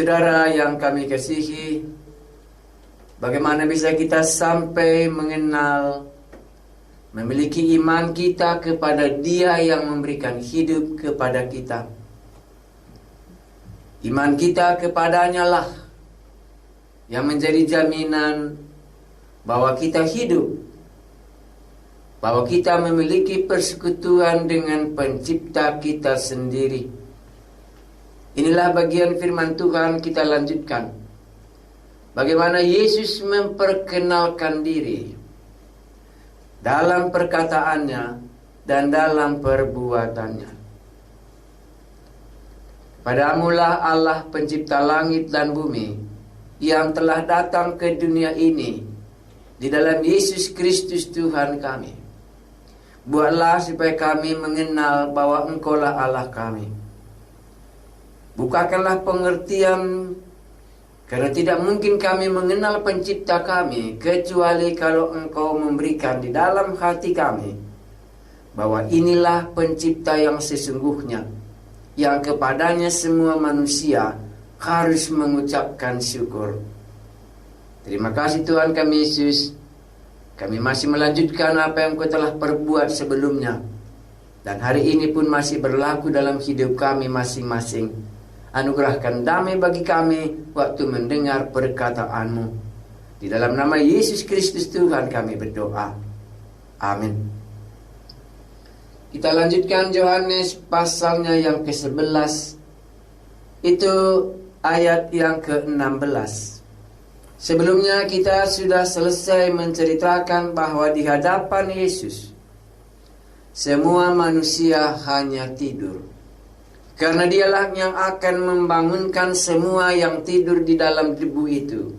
Saudara yang kami kasihi, bagaimana bisa kita sampai mengenal, memiliki iman kita kepada Dia yang memberikan hidup kepada kita. Iman kita kepadanya lah yang menjadi jaminan bahwa kita hidup, bahwa kita memiliki persekutuan dengan Pencipta kita sendiri. Inilah bagian firman Tuhan, kita lanjutkan. Bagaimana Yesus memperkenalkan diri dalam perkataannya dan dalam perbuatannya. Padamulah Allah pencipta langit dan bumi, yang telah datang ke dunia ini di dalam Yesus Kristus Tuhan kami. Buatlah supaya kami mengenal bahwa Engkaulah Allah kami. Bukakanlah pengertian, karena tidak mungkin kami mengenal pencipta kami kecuali kalau Engkau memberikan di dalam hati kami bahwa inilah pencipta yang sesungguhnya, yang kepadanya semua manusia harus mengucapkan syukur. Terima kasih Tuhan kami Yesus. Kami masih melanjutkan apa yang Kau telah perbuat sebelumnya, dan hari ini pun masih berlaku dalam hidup kami masing-masing. Anugerahkan damai bagi kami waktu mendengar perkataan-Mu. Di dalam nama Yesus Kristus Tuhan kami berdoa. Amin. Kita lanjutkan Yohanes pasalnya yang ke-11. Itu ayat yang ke-16. Sebelumnya kita sudah selesai menceritakan bahwa di hadapan Yesus semua manusia hanya tidur, karena Dialah yang akan membangunkan semua yang tidur di dalam debu itu.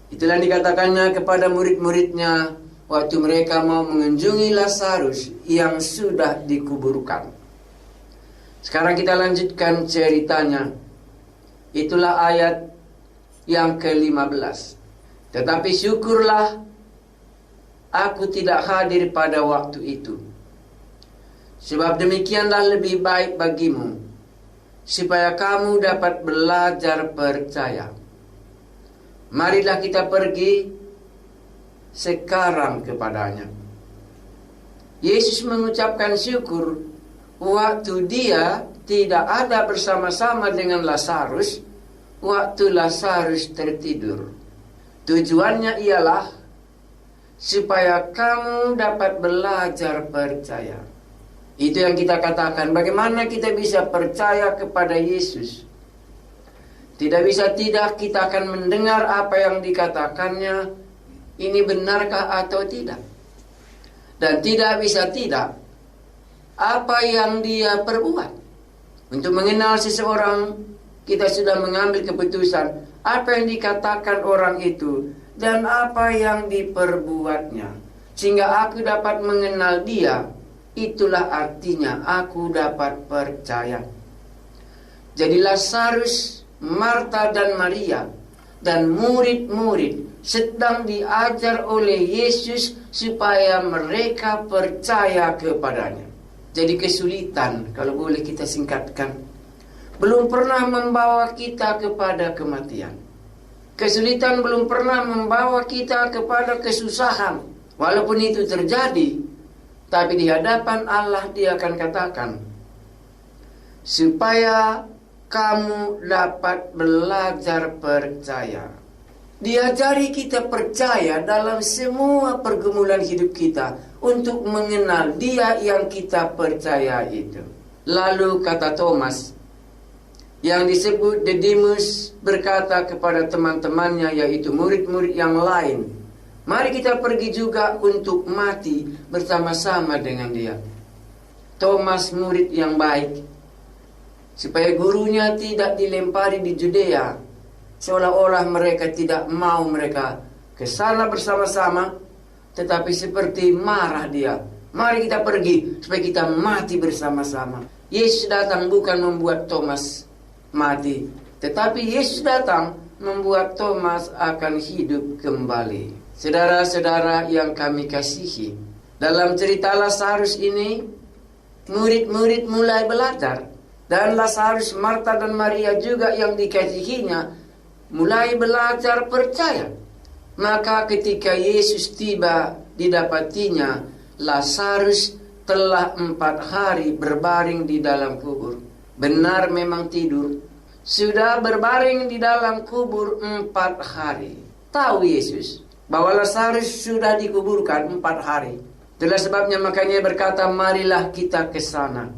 Itulah dikatakannya kepada murid-muridnya waktu mereka mau mengunjungi Lazarus yang sudah dikuburkan. Sekarang kita lanjutkan ceritanya. Itulah ayat yang ke-15. Tetapi syukurlah aku tidak hadir pada waktu itu, sebab demikianlah lebih baik bagimu, supaya kamu dapat belajar percaya. Marilah kita pergi sekarang kepadanya. Yesus mengucapkan syukur waktu Dia tidak ada bersama-sama dengan Lazarus, waktu Lazarus tertidur. Tujuannya ialah supaya kamu dapat belajar percaya. Itu yang kita katakan, bagaimana kita bisa percaya kepada Yesus. Tidak bisa tidak, kita akan mendengar apa yang dikatakannya, ini benarkah atau tidak. Dan tidak bisa tidak, apa yang Dia perbuat. Untuk mengenal seseorang, kita sudah mengambil keputusan apa yang dikatakan orang itu dan apa yang diperbuatnya, sehingga aku dapat mengenal dia. Itulah artinya aku dapat percaya. Jadi Lazarus, Marta dan Maria dan murid-murid sedang diajar oleh Yesus supaya mereka percaya kepadanya. Jadi kesulitan, kalau boleh kita singkatkan, belum pernah membawa kita kepada kematian. Kesulitan belum pernah membawa kita kepada kesusahan. Walaupun itu terjadi, tapi di hadapan Allah Dia akan katakan, supaya kamu dapat belajar percaya. Diajari kita percaya dalam semua pergumulan hidup kita untuk mengenal Dia yang kita percaya itu. Lalu kata Thomas, yang disebut Didimus, berkata kepada teman-temannya, yaitu murid-murid yang lain, mari kita pergi juga untuk mati bersama-sama dengan Dia. Thomas murid yang baik, supaya gurunya tidak dilempari di Judea, seolah-olah mereka tidak mau mereka ke sana bersama-sama, tetapi seperti marah dia. Mari kita pergi supaya kita mati bersama-sama. Yesus datang bukan membuat Thomas mati, tetapi Yesus datang membuat Thomas akan hidup kembali. Saudara-saudara yang kami kasihi, dalam cerita Lazarus ini, murid-murid mulai belajar Dan Lazarus, Marta dan Maria juga yang dikasihinya mulai belajar percaya. Maka ketika Yesus tiba, didapatinya Lazarus telah 4 hari berbaring di dalam kubur. Benar memang tidur. Sudah berbaring di dalam kubur 4 hari. Tahu Yesus bahwa Lazarus sudah dikuburkan 4 hari. Itulah sebabnya makanya berkata, marilah kita ke sana.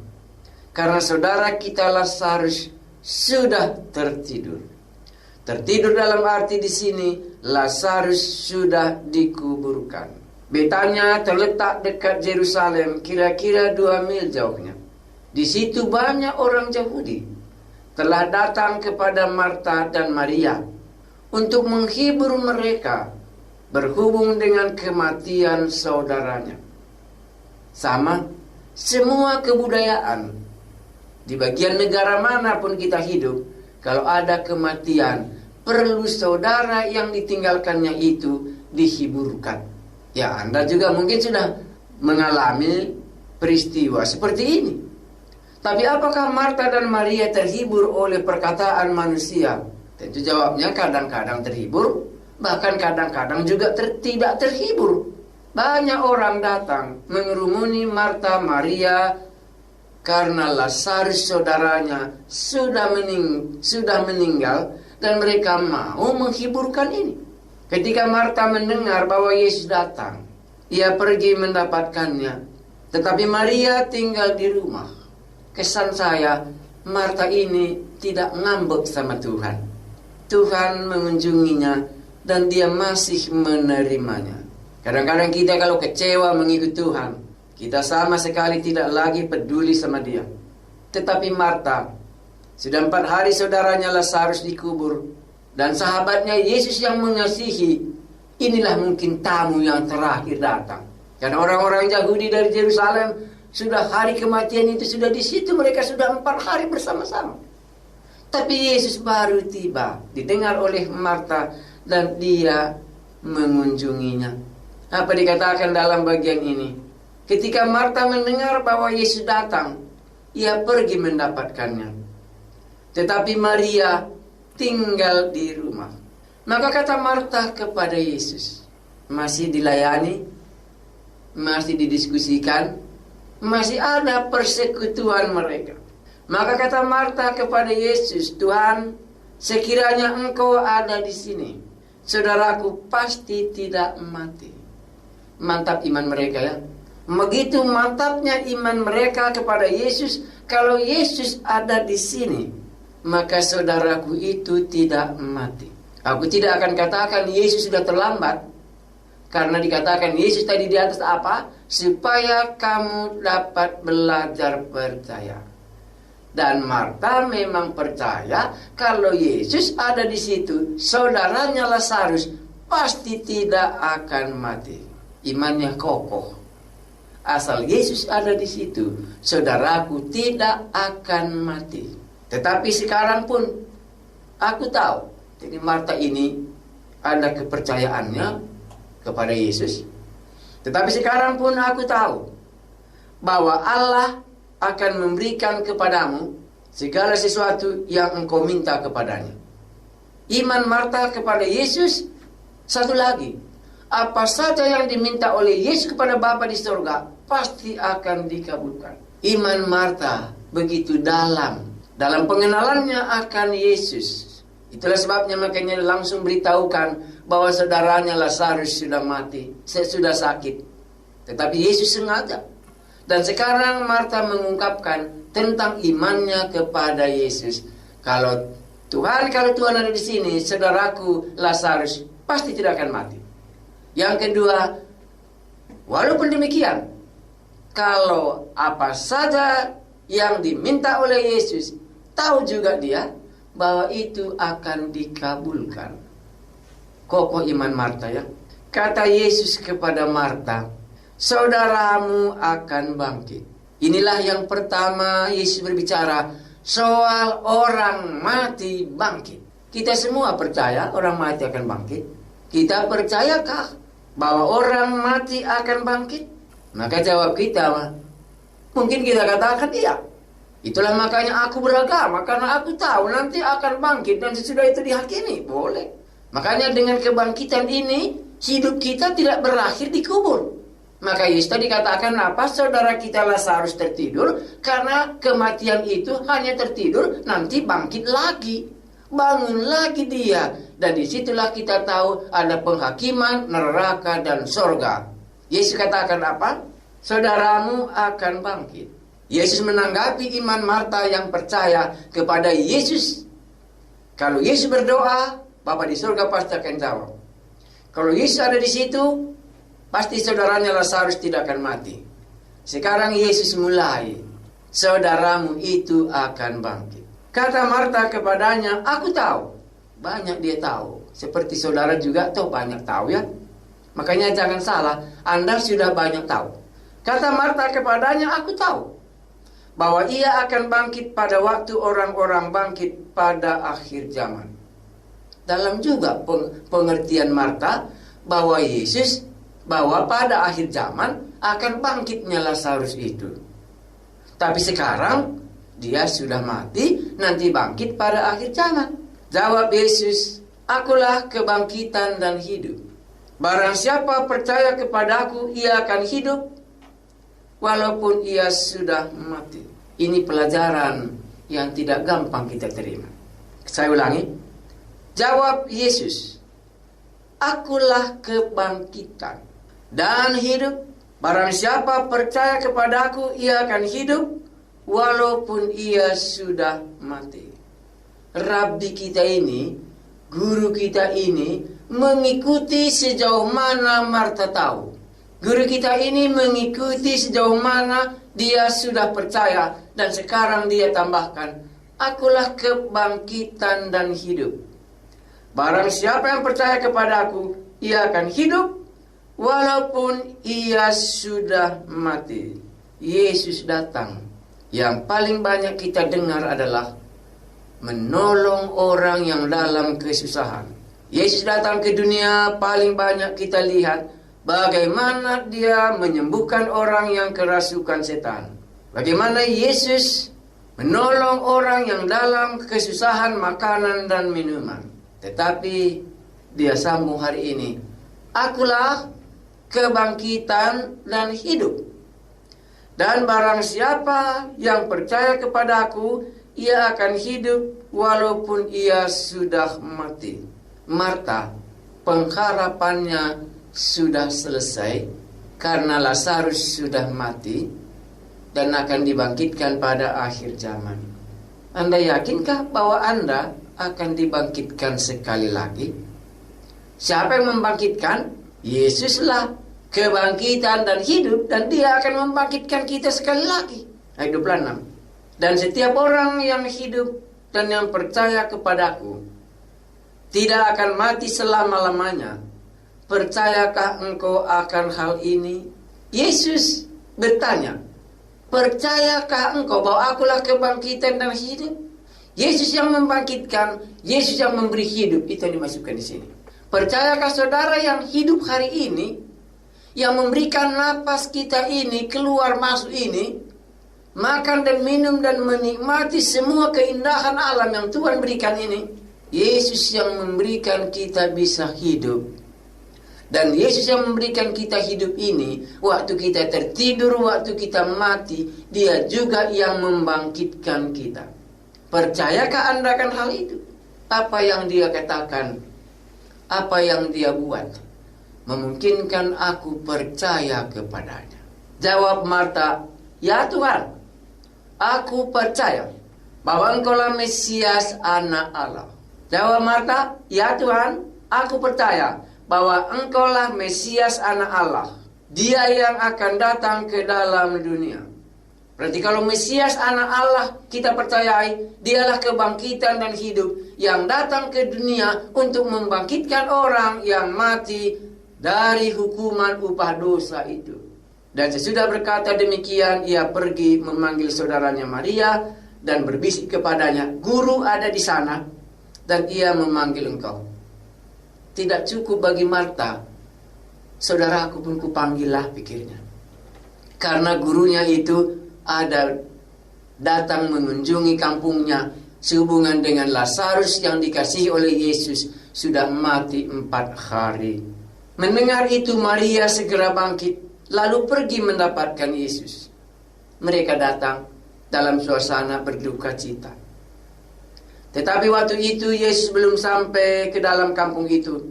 Karena saudara kita Lazarus sudah tertidur. Tertidur dalam arti di sini, Lazarus sudah dikuburkan. Betania terletak dekat Yerusalem, kira-kira 2 mil jauhnya. Di situ banyak orang Yahudi telah datang kepada Marta dan Maria untuk menghibur mereka berhubung dengan kematian saudaranya. Sama, semua kebudayaan di bagian negara manapun kita hidup, kalau ada kematian, perlu saudara yang ditinggalkannya itu dihiburkan. Ya, Anda juga mungkin sudah mengalami peristiwa seperti ini. Tapi apakah Marta dan Maria terhibur oleh perkataan manusia? Tentu jawabnya kadang-kadang terhibur, bahkan kadang-kadang juga tidak terhibur. Banyak orang datang mengerumuni Marta, Maria, karena Lazarus saudaranya sudah meninggal dan mereka mau menghiburkan ini. Ketika Marta mendengar bahwa Yesus datang, ia pergi mendapatkannya. Tetapi Maria tinggal di rumah. Kesan saya, Marta ini tidak ngambek sama Tuhan. Tuhan mengunjunginya dan dia masih menerimanya. Kadang-kadang kita kalau kecewa mengikut Tuhan, kita sama sekali tidak lagi peduli sama dia. Tetapi Marta, sudah 4 hari saudaranya Lazarus dikubur, dan sahabatnya Yesus yang mengasihi, inilah mungkin tamu yang terakhir datang. Karena orang-orang Yahudi dari Yerusalem, sudah hari kematian itu sudah di situ, mereka sudah 4 hari bersama-sama. Tapi Yesus baru tiba, didengar oleh Marta, dan dia mengunjunginya. Apa dikatakan dalam bagian ini? Ketika Marta mendengar bahwa Yesus datang, ia pergi mendapatkannya. Tetapi Maria tinggal di rumah. Maka kata Marta kepada Yesus, masih dilayani, masih didiskusikan, masih ada persekutuan mereka. Maka kata Marta kepada Yesus, Tuhan, sekiranya Engkau ada di sini, saudaraku pasti tidak mati. Mantap iman mereka ya. Begitu mantapnya iman mereka kepada Yesus. Kalau Yesus ada di sini, maka saudaraku itu tidak mati. Aku tidak akan katakan Yesus sudah terlambat, karena dikatakan Yesus tadi di atas apa? Supaya kamu dapat belajar percaya. Dan Marta memang percaya kalau Yesus ada di situ, saudaranya Lazarus pasti tidak akan mati. Imannya kokoh. Asal Yesus ada di situ, saudaraku tidak akan mati. Tetapi sekarang pun aku tahu, jadi Marta ini ada kepercayaannya kepada Yesus. Tetapi sekarang pun aku tahu bahwa Allah akan memberikan kepadamu segala sesuatu yang engkau minta kepadanya. Iman Marta kepada Yesus. Satu lagi, apa saja yang diminta oleh Yesus kepada Bapa di surga pasti akan dikabulkan. Iman Marta begitu dalam pengenalannya akan Yesus. Itulah sebabnya makanya langsung beritahukan bahwa saudaranya Lazarus sudah mati, sudah sakit. Tetapi Yesus sengaja. Dan sekarang Marta mengungkapkan tentang imannya kepada Yesus. Kalau Tuhan ada di sini, saudaraku Lazarus pasti tidak akan mati. Yang kedua, walaupun demikian, kalau apa saja yang diminta oleh Yesus, tahu juga dia bahwa itu akan dikabulkan. Kokoh iman Marta ya. Kata Yesus kepada Marta, saudaramu akan bangkit. Inilah yang pertama Yesus berbicara soal orang mati bangkit. Kita semua percaya orang mati akan bangkit. Kita percayakah bahwa orang mati akan bangkit? Maka jawab kita, mungkin kita katakan iya. Itulah makanya aku beragama, karena aku tahu nanti akan bangkit dan sesudah itu dihakimi. Boleh. Makanya dengan kebangkitan ini, hidup kita tidak berakhir di kubur. Maka Yesus tadi katakan apa? Saudara kita Lazarus tertidur, karena kematian itu hanya tertidur, nanti bangkit lagi. Bangun lagi dia. Dan disitulah kita tahu ada penghakiman, neraka, dan sorga. Yesus katakan apa? Saudaramu akan bangkit. Yesus menanggapi iman Marta yang percaya kepada Yesus. Kalau Yesus berdoa, Bapa di surga pasti akan jawab. Kalau Yesus ada di situ, pasti saudaranya Lazarus tidak akan mati. Sekarang Yesus mulai, saudaramu itu akan bangkit. Kata Marta kepadanya, aku tahu. Banyak dia tahu. Seperti saudara juga tahu, banyak tahu ya. Makanya jangan salah, Anda sudah banyak tahu. Kata Marta kepadanya, aku tahu bahwa ia akan bangkit pada waktu orang-orang bangkit pada akhir zaman. Dalam juga pengertian Marta bahwa Yesus, bahwa pada akhir zaman akan bangkitnya Lazarus itu. Tapi sekarang dia sudah mati, nanti bangkit pada akhir zaman. Jawab Yesus, akulah kebangkitan dan hidup. Barang siapa percaya kepadaku, ia akan hidup walaupun ia sudah mati. Ini pelajaran yang tidak gampang kita terima. Saya ulangi. Jawab Yesus, akulah kebangkitan dan hidup. Barang siapa percaya kepadaku, ia akan hidup walaupun ia sudah mati. Rabbi kita ini, guru kita ini, mengikuti sejauh mana Marta tahu. Guru kita ini mengikuti sejauh mana dia sudah percaya. Dan sekarang dia tambahkan, akulah kebangkitan dan hidup. Barang siapa yang percaya kepadaku, ia akan hidup walaupun ia sudah mati. Yesus datang. Yang paling banyak kita dengar adalah menolong orang yang dalam kesusahan. Yesus datang ke dunia, paling banyak kita lihat bagaimana dia menyembuhkan orang yang kerasukan setan. Bagaimana Yesus menolong orang yang dalam kesusahan makanan dan minuman. Tetapi dia sambung hari ini, akulah kebangkitan dan hidup. Dan barang siapa yang percaya kepadaku, ia akan hidup walaupun ia sudah mati. Marta, pengharapannya sudah selesai karena Lazarus sudah mati dan akan dibangkitkan pada akhir zaman. Anda yakinkah bahwa Anda akan dibangkitkan sekali lagi? Siapa yang membangkitkan? Yesuslah, kebangkitan dan hidup, dan dia akan membangkitkan kita sekali lagi. Ayat 26. Dan setiap orang yang hidup dan yang percaya kepadaku tidak akan mati selama-lamanya. Percayakah engkau akan hal ini? Yesus bertanya, percayakah engkau bahwa akulah kebangkitan dan hidup? Yesus yang membangkitkan, Yesus yang memberi hidup, itu yang dimasukkan di sini. Percayakah saudara yang hidup hari ini, yang memberikan napas kita ini, keluar masuk ini, makan dan minum dan menikmati semua keindahan alam yang Tuhan berikan ini? Yesus yang memberikan kita bisa hidup. Dan Yesus yang memberikan kita hidup ini, waktu kita tertidur, waktu kita mati, dia juga yang membangkitkan kita. Percayakah Anda akan hal itu? Apa yang dia katakan, apa yang dia buat, memungkinkan aku percaya kepadanya. Jawab Marta, ya Tuhan, aku percaya bahwa engkaulah Mesias, anak Allah. Jawab Marta, ya Tuhan, aku percaya bahwa engkaulah Mesias, anak Allah, dia yang akan datang ke dalam dunia. Berarti kalau Mesias, anak Allah, kita percayai, dialah kebangkitan dan hidup yang datang ke dunia untuk membangkitkan orang yang mati dari hukuman upah dosa itu. Dan sesudah berkata demikian, ia pergi memanggil saudaranya Maria dan berbisik kepadanya, Guru ada di sana dan ia memanggil engkau. Tidak cukup bagi Marta, saudaraku pun kupanggillah, pikirnya. Karena gurunya itu ada datang mengunjungi kampungnya sehubungan dengan Lazarus yang dikasihi oleh Yesus sudah mati 4 hari. Mendengar itu Maria segera bangkit lalu pergi mendapatkan Yesus. Mereka datang dalam suasana berduka cita. Tetapi waktu itu Yesus belum sampai ke dalam kampung itu.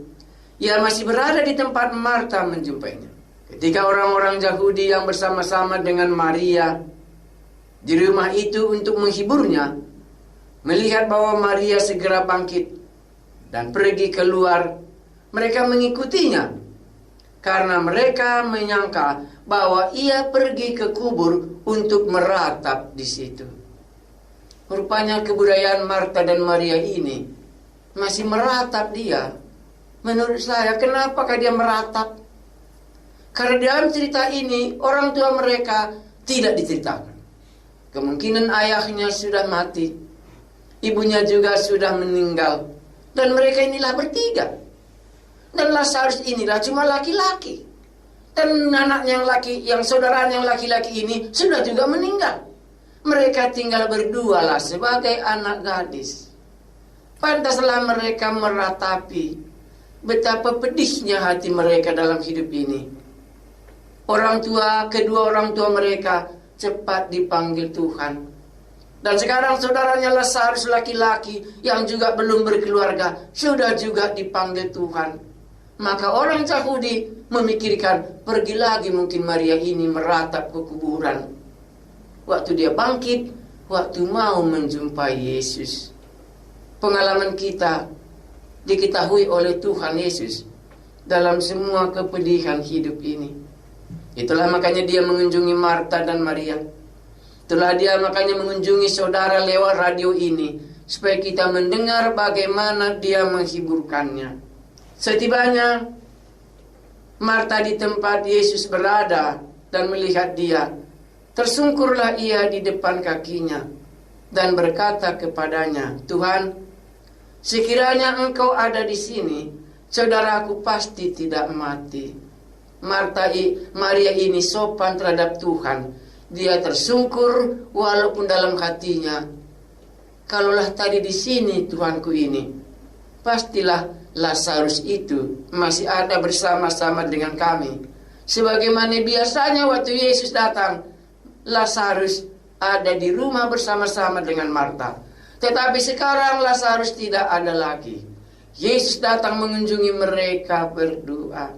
Ia masih berada di tempat Marta menjumpainya. Ketika orang-orang Yahudi yang bersama-sama dengan Maria di rumah itu untuk menghiburnya, melihat bahwa Maria segera bangkit dan pergi keluar, mereka mengikutinya karena mereka menyangka bahwa ia pergi ke kubur untuk meratap di situ. Rupanya kebudayaan Marta dan Maria ini masih meratap dia. Menurut saya, kenapakah dia meratap? Karena dalam cerita ini orang tua mereka tidak diceritakan. Kemungkinan ayahnya sudah mati, ibunya juga sudah meninggal, dan mereka inilah bertiga. Dan Lazarus inilah cuma laki-laki. Dan anaknya yang saudaranya yang laki-laki ini sudah juga meninggal. Mereka tinggal berdua lah sebagai anak gadis. Pantaslah mereka meratapi betapa pedihnya hati mereka dalam hidup ini. Kedua orang tua mereka cepat dipanggil Tuhan. Dan sekarang saudaranya Lazarus laki-laki yang juga belum berkeluarga sudah juga dipanggil Tuhan. Maka orang Yahudi memikirkan, pergi lagi mungkin Maria ini meratap ke kuburan. Waktu dia bangkit, waktu mau menjumpai Yesus. Pengalaman kita diketahui oleh Tuhan Yesus dalam semua kepedihan hidup ini. Itulah makanya dia mengunjungi Marta dan Maria. Itulah dia makanya mengunjungi saudara lewat radio ini, supaya kita mendengar bagaimana dia menghiburkannya. Setibanya Marta di tempat Yesus berada dan melihat dia, tersungkurlah ia di depan kakinya dan berkata kepadanya, "Tuhan, sekiranya engkau ada di sini, saudaraku pasti tidak mati." Maria ini sopan terhadap Tuhan. Dia tersungkur walaupun dalam hatinya, kalaulah tadi di sini Tuhanku ini, pastilah Lazarus itu masih ada bersama-sama dengan kami. Sebagaimana biasanya waktu Yesus datang, Lazarus ada di rumah bersama-sama dengan Marta. Tetapi sekarang Lazarus tidak ada lagi. Yesus datang mengunjungi mereka berdua.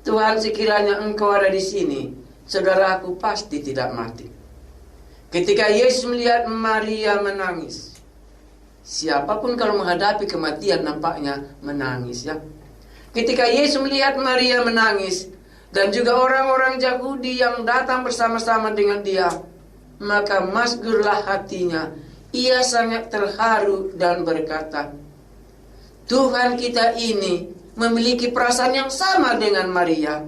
"Tuhan, sekiranya engkau ada di sini, saudaraku pasti tidak mati." Ketika Yesus melihat Maria menangis, siapapun kalau menghadapi kematian nampaknya menangis, ya. Ketika Yesus melihat Maria menangis dan juga orang-orang Yahudi yang datang bersama-sama dengan dia, maka masgurlah hatinya. Ia sangat terharu dan berkata, "Tuhan kita ini memiliki perasaan yang sama dengan Maria.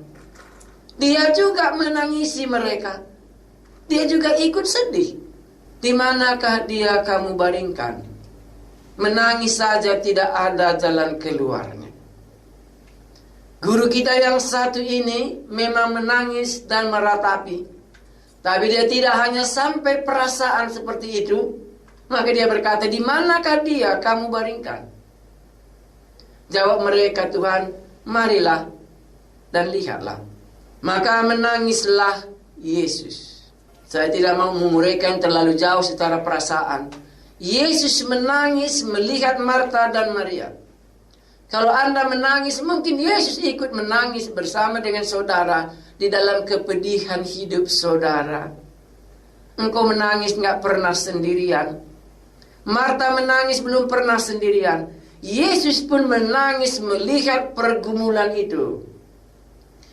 Dia juga menangisi mereka. Dia juga ikut sedih. Di manakah dia kamu baringkan? Menangis saja tidak ada jalan keluarnya." Guru kita yang satu ini memang menangis dan meratapi. Tapi dia tidak hanya sampai perasaan seperti itu. Maka dia berkata, "Di manakah dia kamu baringkan?" Jawab mereka, "Tuhan, marilah dan lihatlah." Maka menangislah Yesus. Saya tidak mau menguraikan terlalu jauh secara perasaan. Yesus menangis melihat Marta dan Maria. Kalau Anda menangis, mungkin Yesus ikut menangis bersama dengan saudara di dalam kepedihan hidup saudara. Engkau menangis nggak pernah sendirian. Marta menangis belum pernah sendirian. Yesus pun menangis melihat pergumulan itu.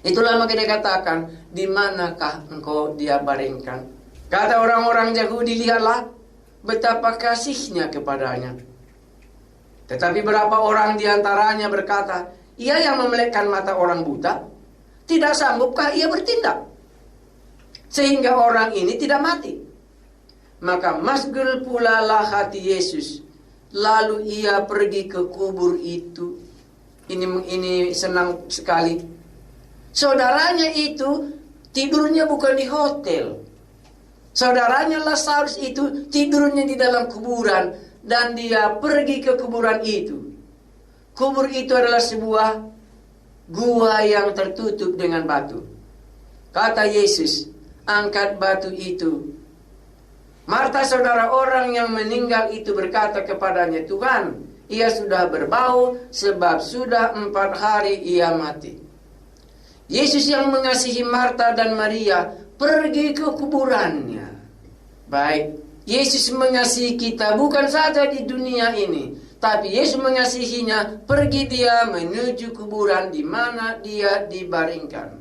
Itulah maka dia katakan, "Di manakah engkau dia baringkan?" Kata orang-orang Yahudi, "Lihatlah betapa kasihnya kepadanya." Tetapi berapa orang diantaranya berkata, "Ia yang memelekkan mata orang buta, tidak sanggupkah ia bertindak sehingga orang ini tidak mati?" Maka masgul pula lah hati Yesus. Lalu ia pergi ke kubur itu. Ini senang sekali. Saudaranya itu tidurnya bukan di hotel. Saudaranya Lazarus itu tidurnya di dalam kuburan, dan dia pergi ke kuburan itu. Kubur itu adalah sebuah gua yang tertutup dengan batu. Kata Yesus, angkat batu itu. Marta, saudara orang yang meninggal itu, berkata kepadanya, Tuhan, ia sudah berbau sebab sudah 4 hari ia mati. Yesus yang mengasihi Marta dan Maria pergi ke kuburannya. Baik, Yesus mengasihi kita bukan saja di dunia ini, tapi Yesus mengasihinya, pergi dia menuju kuburan di mana dia dibaringkan.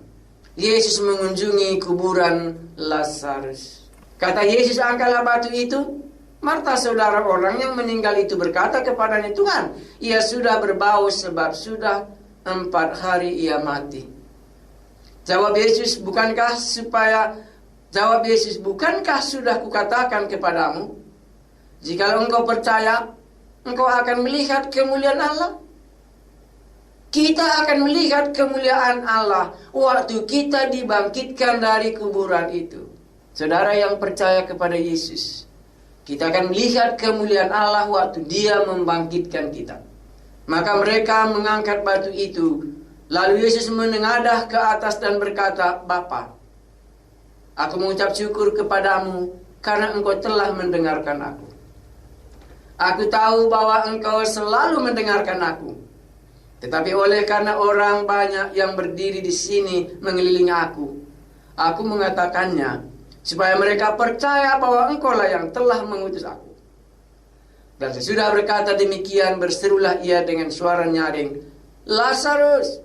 Yesus mengunjungi kuburan Lazarus. Kata Yesus, angkatlah batu itu. Marta, saudara orang yang meninggal itu, berkata kepadanya, Tuhan, ia sudah berbau sebab sudah 4 hari ia mati. Jawab Yesus, bukankah sudah kukatakan kepadamu, jikalau engkau percaya, engkau akan melihat kemuliaan Allah? Kita akan melihat kemuliaan Allah waktu kita dibangkitkan dari kuburan itu. Saudara yang percaya kepada Yesus, kita akan melihat kemuliaan Allah waktu Dia membangkitkan kita. Maka mereka mengangkat batu itu. Lalu Yesus menengadah ke atas dan berkata, Bapa, aku mengucap syukur kepadamu karena engkau telah mendengarkan aku. Aku tahu bahwa engkau selalu mendengarkan aku. Tetapi oleh karena orang banyak yang berdiri di sini mengelilingi aku mengatakannya, supaya mereka percaya bahwa engkaulah yang telah mengutus aku. Dan sesudah berkata demikian, berserulah ia dengan suara nyaring, Lazarus,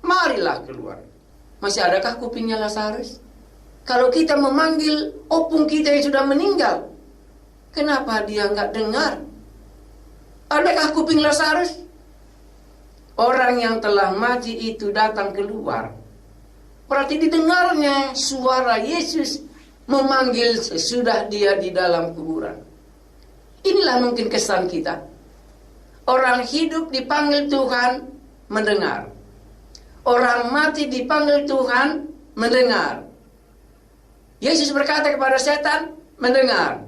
marilah keluar. Masih adakah kupingnya Lazarus? Kalau kita memanggil opung kita yang sudah meninggal, kenapa dia enggak dengar? Adakah kuping Lazarus? Orang yang telah mati itu datang keluar. Berarti didengarnya suara Yesus memanggil sesudah dia di dalam kuburan. Inilah mungkin kesan kita. Orang hidup dipanggil Tuhan, mendengar. Orang mati dipanggil Tuhan, mendengar. Yesus berkata kepada setan, mendengar.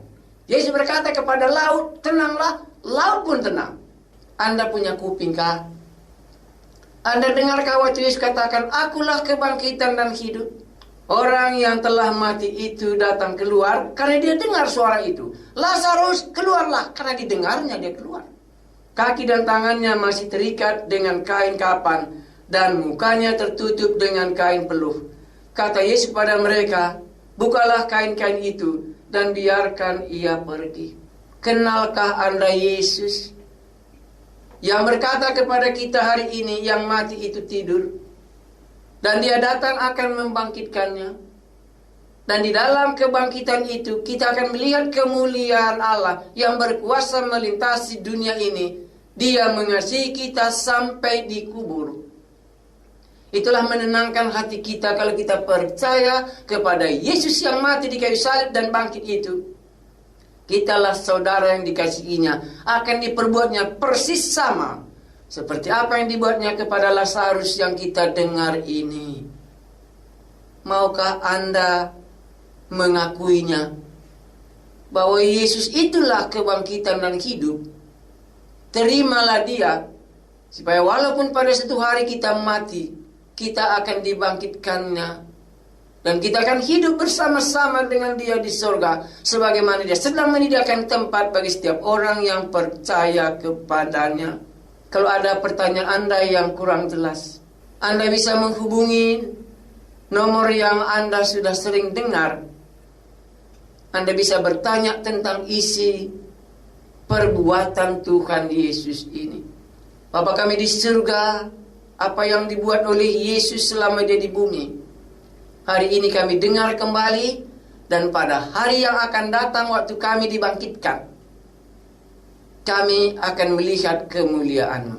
Yesus berkata kepada laut, tenanglah, laut pun tenang. Anda punya kupingkah? Anda dengarkah waktu Yesus katakan, akulah kebangkitan dan hidup? Orang yang telah mati itu datang keluar karena dia dengar suara itu. Lazarus, keluarlah, karena didengarnya dia keluar. Kaki dan tangannya masih terikat dengan kain kapan dan mukanya tertutup dengan kain peluh. Kata Yesus pada mereka, bukalah kain-kain itu dan biarkan ia pergi. Kenalkah Anda Yesus yang berkata kepada kita hari ini, yang mati itu tidur, dan dia datang akan membangkitkannya. Dan di dalam kebangkitan itu kita akan melihat kemuliaan Allah yang berkuasa melintasi dunia ini. Dia mengasihi kita sampai di kubur. Itulah menenangkan hati kita kalau kita percaya kepada Yesus yang mati di kayu salib dan bangkit itu. Kitalah saudara yang dikasihinya, akan diperbuatnya persis sama seperti apa yang dibuatnya kepada Lazarus yang kita dengar ini. Maukah Anda mengakuinya bahwa Yesus itulah kebangkitan dan hidup? Terimalah dia, supaya walaupun pada satu hari kita mati, kita akan dibangkitkannya. Dan kita akan hidup bersama-sama dengan dia di surga, sebagaimana dia sedang menyediakan tempat bagi setiap orang yang percaya kepadanya. Kalau ada pertanyaan Anda yang kurang jelas, Anda bisa menghubungi nomor yang Anda sudah sering dengar. Anda bisa bertanya tentang isi perbuatan Tuhan Yesus ini. Bapa kami di surga, apa yang dibuat oleh Yesus selama dia di bumi, hari ini kami dengar kembali, dan pada hari yang akan datang waktu kami dibangkitkan, kami akan melihat kemuliaan-Mu.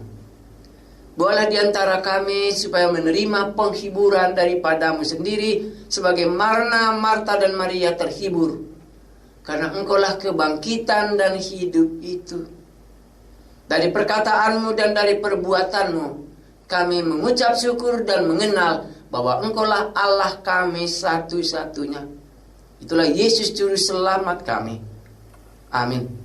Boleh di antara kami supaya menerima penghiburan daripada-Mu sendiri, sebagai Marta dan Maria terhibur, karena Engkaulah kebangkitan dan hidup itu. Dari perkataan-Mu dan dari perbuatan-Mu, kami mengucap syukur dan mengenal bahwa Engkaulah Allah kami satu-satunya. Itulah Yesus Juru Selamat kami. Amin.